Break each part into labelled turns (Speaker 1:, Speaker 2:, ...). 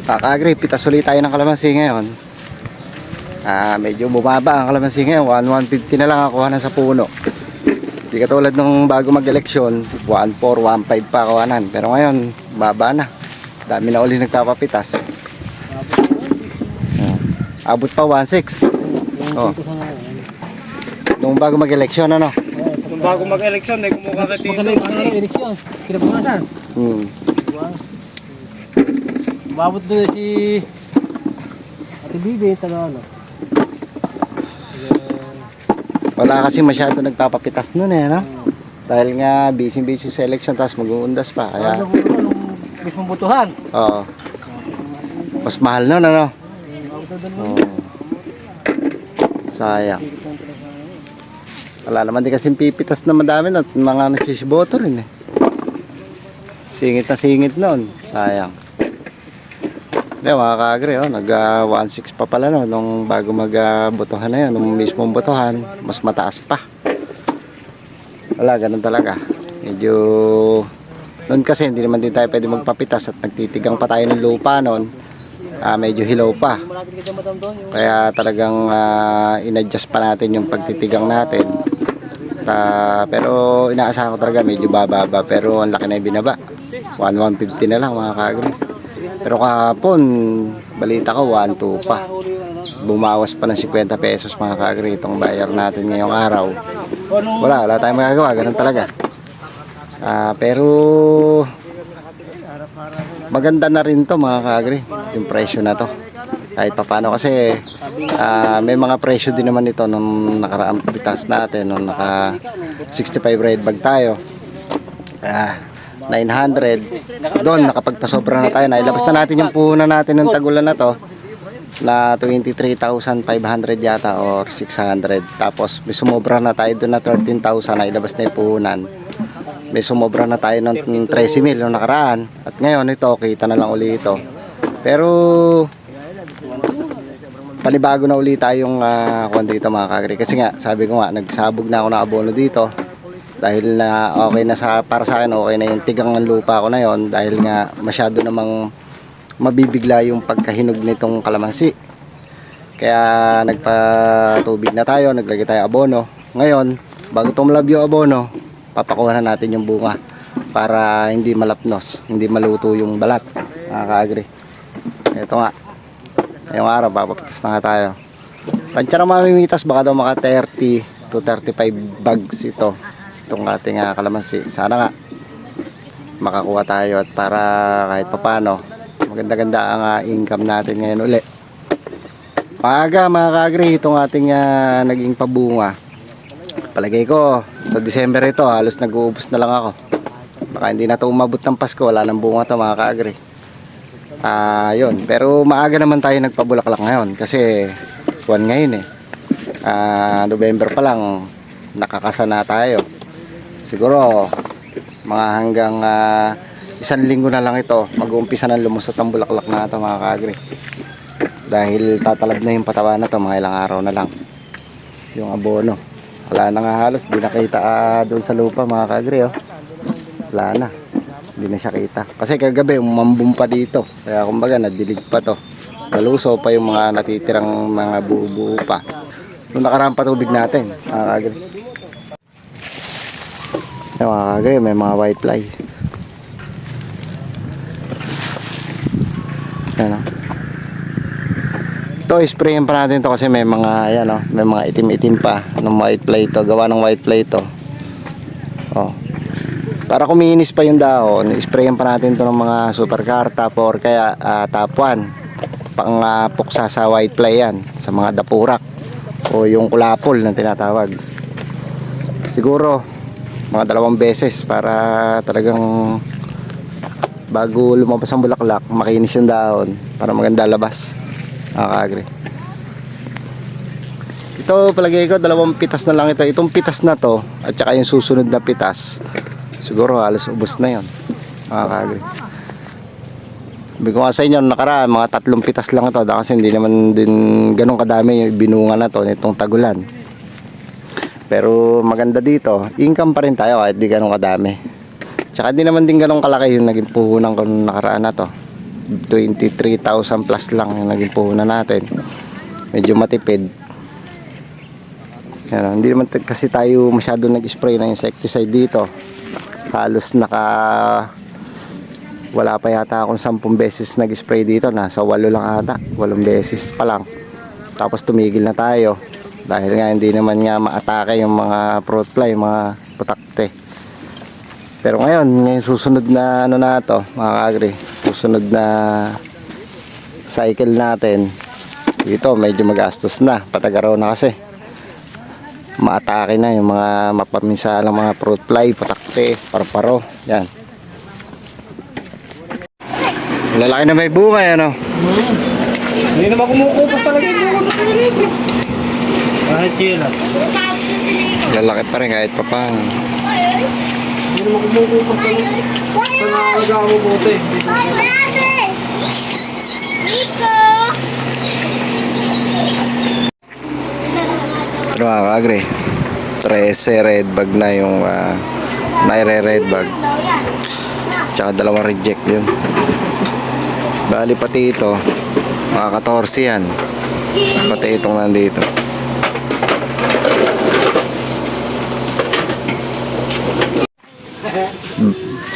Speaker 1: Kaka-agree, pitas ulit tayo ng kalamansi ngayon. Medyo bumaba ang kalamansi ngayon. 150 na lang ang kuhanan sa puno. Di katulad nung bago mag-eleksyon, 1.4, 1.5 pa kuhanan. Pero ngayon, baba na. Dami na ulit nagpapapitas. Abot pa 1.6. Oh. Nung bago mag-eleksyon, ano?
Speaker 2: Nung bago mag-eleksyon, may kumuha ka dito.
Speaker 3: Eleksyon, kinabukasan. Babot doon si Ate Bibi, taga ano.
Speaker 1: Wala kasi masyado nagpapapitas nun eh, no? Dahil nga busy sa election, tapos mag-uundas pa. Kaya,
Speaker 3: mismong butuhan.
Speaker 1: oo. Mas mahal nun, ano? Oo. Sayang. Wala naman din kasing pipitas na madami at mga nagsisiboto rin eh. Singit na singit nun. Sayang. Hindi, mga ka-agree, oh, nag 1.6 pa pala no, nung bago mag-botohan na yan, nung mismong botohan, mas mataas pa. Wala, ganun talaga. Medyo, noon kasi hindi naman din tayo pwede magpapitas at nagtitigang pa tayo ng lupa noon. Medyo hilaw pa. Kaya talagang in-adjust pa natin yung pagtitigang natin. Pero inaasahan ko talaga medyo bababa, pero ang laki na yung binaba. 150 na lang mga ka-agree. Pero kahapon, balita ko 1.2 pa. Bumawas pa ng 50 pesos mga ka-agree itong bayar natin ngayong araw. Wala tayong magagawa, ganun talaga. Pero maganda na rin to mga ka-agree, yung presyo na to. Kahit pa paano kasi may mga presyo din naman ito nung nakaraang pitas natin, nung naka 65 red bag tayo. 900 doon nakapagpasobra na tayo, nailabas na natin yung puhunan natin ng tagulan na to na 23,500 yata or 600, tapos may sumobra na tayo doon na 13,000, nailabas na yung puhunan. May sumobra na tayo ng 13,000 nung nakaraan at ngayon ito kita na lang uli ito, pero panibago na uli tayong kuwan dito mga ka-agree, kasi nga sabi ko nga nagsabog na ako ng abono dito. Dahil na okay na para sa akin, okay na yung tigang ng lupa ko na yon, dahil nga masyado namang mabibigla yung pagkahinog nitong kalamansi. Kaya nagpatubig na tayo, naglagay tayo abono. Ngayon, bago tumlab yung abono, papakuha na natin yung bunga para hindi malapnos, hindi maluto yung balat. Nakaka-agree. Ito nga. Ngayong araw, papapitas na nga tayo. Tansya na mamimitas, baka daw maka 30 to 35 bags ito. Itong ating kalamansi. Sana nga makakuha tayo at para kahit papano maganda-ganda ang income natin ngayon uli. Maaga mga ka-agree itong ating naging pabunga. Palagay ko sa December ito halos nag-uubos na lang ako. Baka hindi na ito umabot ng Pasko, wala nang bunga ito mga ka-agree. Yun. Pero maaga naman tayo nagpabulaklak ngayon kasi buwan ngayon eh. November pa lang nakakasa na tayo. Siguro mga hanggang 1 linggo na lang ito mag-uumpisa na lumusot ang bulaklak na ito mga ka-agree. Dahil tatalab na yung patawa na ito, mga ilang araw na lang yung abono. Wala na nga halos, di nakita doon sa lupa mga ka-agree, oh. Wala na, hindi na siya kita kasi kagabi umambun pa dito, kaya kumbaga nadilig pa to, naluso pa yung mga natitirang mga buo-buo pa nung nakaraan pa tubig natin mga ka-agree. Mga ka-agree, may mga white fly. Ayan, oh. Ito, sprayin pa natin to kasi may mga, ayan, oh, may mga itim-itim pa ng white fly to. Gawa ng white fly to. Oh. Para kuminis pa yung dahon, sprayin pa natin to ng mga super carta or kaya top 1. Pang puksa sa white fly yan, sa mga dapurak o yung kulapol na tinatawag. Siguro mga 2 beses para talagang bago lumabas ang bulaklak makinis yung dahon para maganda labas. Nakaka-agree. Ito palagay ko 2 pitas na lang ito. Itong pitas na to at saka yung susunod na pitas siguro halos ubos na yon. Nakaka-agree. Sabi ko nga sa inyo nakaraan mga 3 pitas lang ito kasi hindi naman din ganun kadami yung binunga na to nitong tagulan. Pero maganda dito, income pa rin tayo kahit di ganun kadami. Tsaka di naman din ganun kalaki yung naging puhunan ko nung nakaraan na to. 23,000 plus lang yung naging puhunan natin. Medyo matipid. Yan, hindi naman kasi tayo masyado nag-spray ng insecticide dito. Halos wala pa yata akong 10 beses nag-spray dito. Nasa 8 lang ata, 8 beses pa lang. Tapos tumigil na tayo dahil nga hindi naman nga maatake yung mga fruit fly, mga putakte. Pero ngayon susunod na ano na to mga kaagri, susunod na cycle natin dito medyo magastos na, patagaraw na kasi maatake na yung mga mapaminsalang mga fruit fly, putakte, parparo, yan. Lalaki na may bunga yan, oh.
Speaker 2: Hindi naman kumukupas talaga yung bunga. Kahit yun,
Speaker 1: Lalaki pa rin kahit pa paano.
Speaker 2: Hindi naman kumukupas talaga. Sa nakakaga mo buti.
Speaker 1: Pero mga kaagri, 13 red bag na yung naire-red bag. Tsaka 2 reject yun. Bali pati ito, mga 14 yan. Pati itong nandito.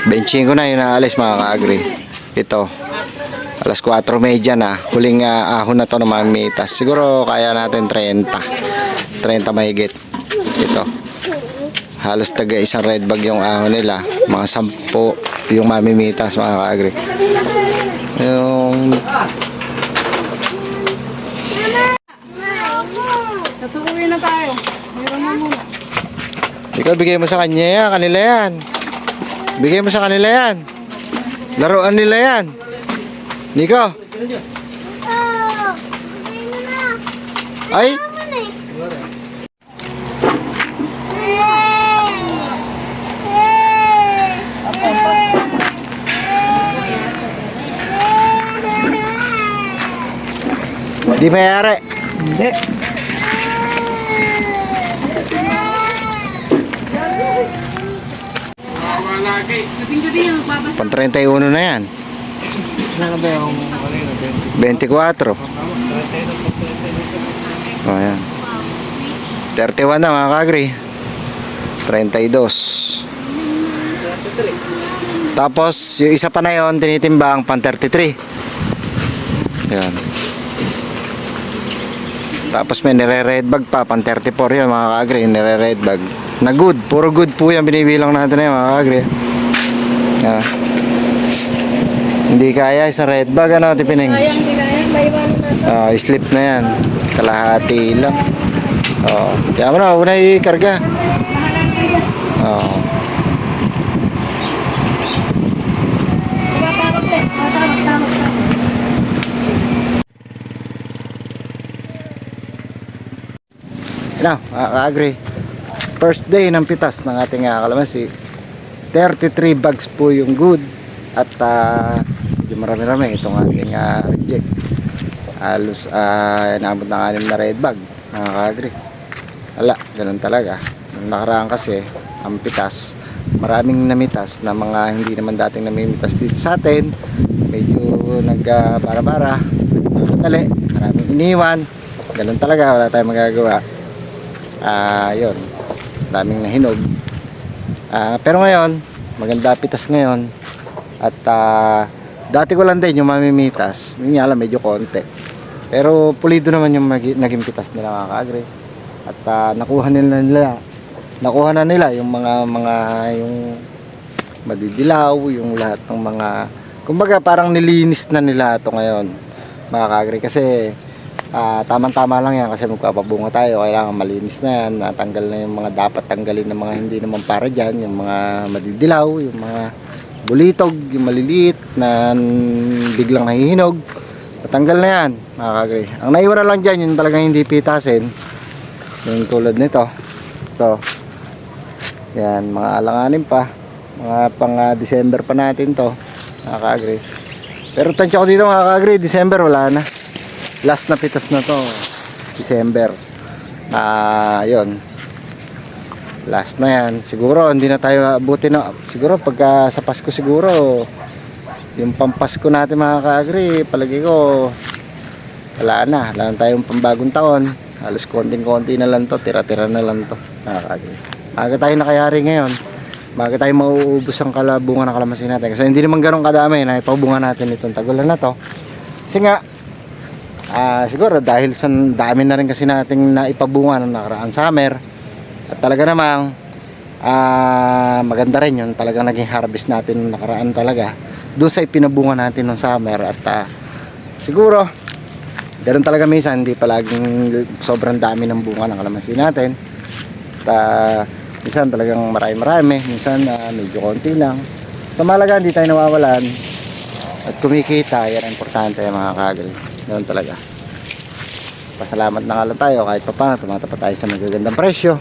Speaker 1: Benching ko na yung naalis mga kaagri. Ito, alas 4:30 na. Huling ahon na to na mamitas. Siguro kaya natin 30 mahigit. Ito. Halos taga isang red bag yung ahon nila. Mga 10 yung mamimitas mga kaagri. Yung
Speaker 4: Natukuin na tayo. Mayroon na muna.
Speaker 1: ikaw bigay mo sa kanya yan, kanila yan. Bigay mo sa kanila yan. Laruan nila yan. Nico. Ay. Di mayari.
Speaker 4: Hindi. Gabing-gabi yung magbabasa.
Speaker 1: Pang 31 na yan.
Speaker 2: Ano ba yung
Speaker 1: 24. Oh, yan. 31 na mga kagri. 32. Tapos yung isa pa na yon tinitimbang pang 33. Yan. Tapos may nire-red bag pa pang 34 yun mga kagri, nire-red bag. Na good, puro good po yan binibilang natin na yun mga kagri. Yan. Hindi kaya sa red bag ano tipining.
Speaker 4: Kayang, hindi kayang. May iwan na.
Speaker 1: Slip na yan. Kalahati lang. Kaya mo na, una i-karga.
Speaker 4: Matakot eh. Matakot.
Speaker 1: Now, agree. First day ng pitas ng ating kalamansi. 33 bags po yung good. At medyo marami-rami itong ating reject. Halos naabot ng 6 na red bag. Nakaka-agree. Wala, ganun talaga. Nung nakaraan kasi, ang pitas, maraming namitas na mga hindi naman dating namimitas dito sa atin. Medyo nag-bara-bara, nagmadali, maraming iniwan. Ganun talaga, wala tayong magagawa. Yun, daming nahinog. Pero ngayon, maganda pitas ngayon. At dati ko lang din yung mamimitas. Yun nga lang, medyo konti. Pero pulido naman yung naging pitas nila mga ka-agree. At nakuha na nila yung mga yung madidilaw, yung lahat ng mga, kumbaga parang nilinis na nila ito ngayon mga ka-agree. Kasi tamang-tama lang yan kasi magpapabunga tayo, kailangan malinis na yan, natanggal na yung mga dapat tanggalin ng mga hindi naman para dyan, yung mga madidilaw, yung mga bulitog, yung maliliit na biglang nahihinog, natanggal na yan mga ka-agree. Ang naiwala lang dyan yung talagang hindi pitasin, yung tulad nito ito, yan, mga alanganin pa, mga pang December pa natin to mga ka-agree. Pero tansya ko dito mga ka-agree, December wala na. Last na pitas na to, December. Yun. Last na yan. Siguro hindi na tayo abutin na. Siguro pagka sa Pasko siguro yung pampasko natin mga ka-agri, palagi ko wala na tayong pambagong taon. Halos konting-konti na lang to, tira-tira na lang to mga ka-agri. Maaga tayo nakayari ngayon, maaga tayo mauubos ang bunga ng kalamansi natin kasi hindi naman ganun kadami na ipabunga natin itong tagulan na to. Kasi nga siguro dahil sa dami na rin kasi nating naipabunga ng nakaraang summer, at talaga namang maganda rin yun, talagang naging harvest natin ng nakaraan talaga doon sa ipinabunga natin ng summer. At siguro ganun talaga minsan, hindi palaging sobrang dami ng bunga ng kalamansi natin. At minsan talagang marami, minsan medyo konti lang. Sa malaga hindi tayo nawawalan at kumikita, yan ang importante mga ka-agri. Ganun talaga. Pasalamat na nga lang tayo kahit pa paano tumatapat tayo sa magagandang presyo.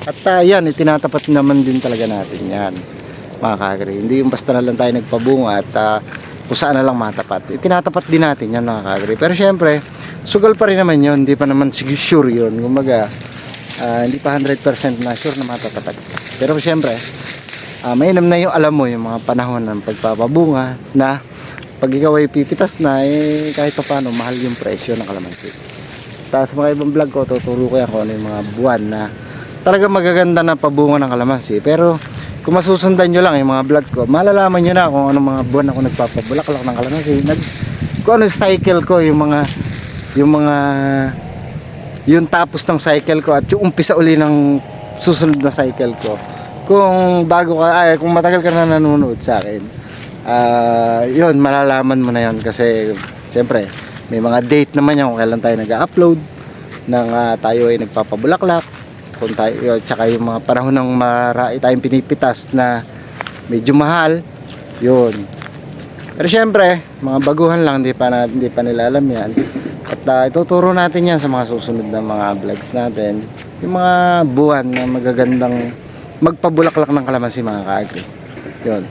Speaker 1: At yan, itinatapat naman din talaga natin yan mga ka-agri. Hindi yung basta na lang tayo nagpabunga at kung saan na lang matapat. Itinatapat din natin yan mga ka-agri. Pero syempre, sugal pa rin naman yun. Hindi pa naman sure yun. Kumbaga, hindi pa 100% na sure na matatapat. Pero syempre, mainam na yung alam mo yung mga panahon ng pagpapabunga na pag ikaw ay pipitas na, kahit pa paano, mahal yung presyo ng kalamansi. Tapos sa mga ibang vlog ko, tuturo ko yan kung ano yung mga buwan na talaga magaganda na pabunga ng kalamansi. Pero kung masusundan nyo lang yung mga vlog ko, malalaman nyo na kung anong mga buwan ako nagpapabulaklak ng kalamansi. Kung ano yung cycle ko, yung tapos ng cycle ko at yung umpisa uli ng susunod na cycle ko. Kung kung matagal ka na nanonood sa akin, yun, malalaman mo na yun kasi siyempre may mga date naman yan kung kailan tayo nag-upload ng tayo ay nagpapabulaklak, kung tayo, tsaka yung mga panahon ng marami tayong pinipitas na medyo mahal, yun. Pero syempre, mga baguhan lang, hindi pa nila alam yan. At ituturo natin yan sa mga susunod na mga vlogs natin, yung mga buwan na magagandang magpabulaklak ng kalamansi mga ka-agri. Yun.